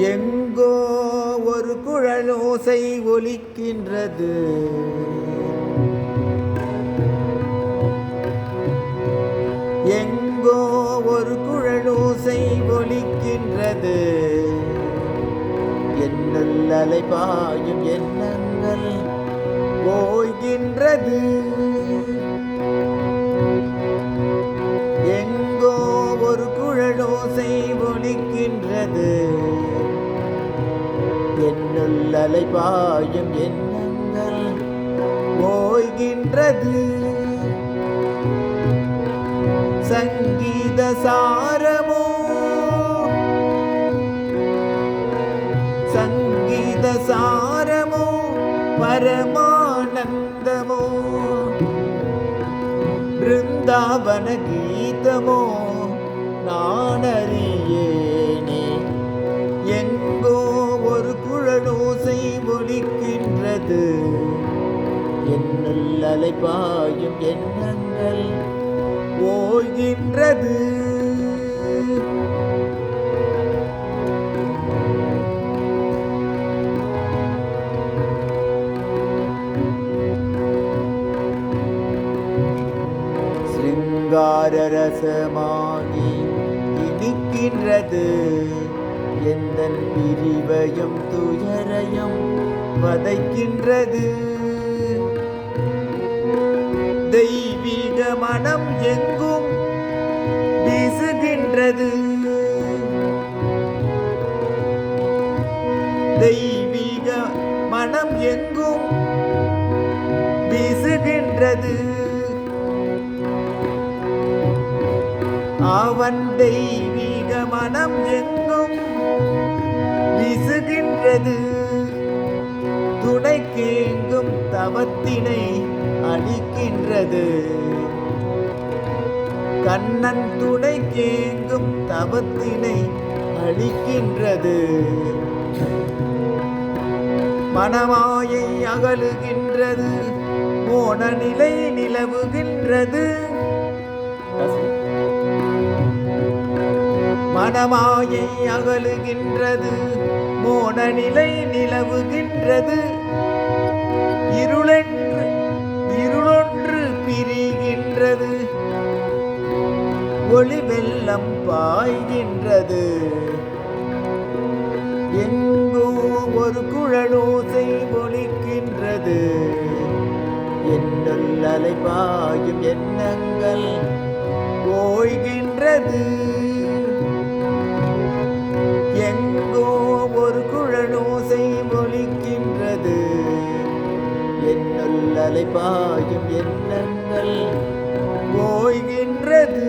எங்கோ ஒரு குழலோசை ஒலிக்கின்றது. எங்கோ ஒரு குழலோசை ஒலிக்கின்றது. என்னுள் அலைபாயும் எண்ணங்கள் ஓய்கின்றது. எங்கோ ஒரு குழலோசை ஒலிக்கின்றது. என்னுள் அலைபாயும் எண்ணங்கள் ஓய்கின்றது. சங்கீத சாரமோ சங்கீத சாரமோ பரமானந்தமோ பிருந்தாவன கீதமோ நான் அறியேனே. எங்கோ ஒரு குழலோசை ஒலிக்கின்றது. என்னுள் அலைபாயும் எண்ணங்கள் ஓய்கின்றது. சிருங்கார ரசமாகி இனிக்கின்றது. எந்தன் பிரிவையும் துயரையும் வதைக்கின்றது. தெய்வீக மனம் எங்கும் வீசுகின்றது. தெய்வீக மனம் எங்கும் வீசுகின்றது. அவன் தெய்வீக மனம் எங்கும் வீசுகின்றது. துணைக்கேங்கும் தவத்தினை அளிக்கின்றது. கண்ணன் துணைக்கேங்கும் தவத்தினை அளிக்கின்றது. மனமாயை அகலுகின்றது. மோன நிலை நிலவுகின்றது. மனமாயை அகலுகின்றது. மோன நிலை நிலவுகின்றது. இருளொன்று பிரிகின்றது. ஒளி வெள்ளம் பாய்கின்றது. எங்கோ ஒரு குழலோசை ஒலிக்கின்றது. என்னுள் அலைபாயும் எண்ணங்கள் ஓய்கின்றது. எங்கோ ஒரு குழலோசை ஒலிக்கின்றது. என்னுள் அலைபாயும் எண்ணங்கள் ஓய்கின்றது.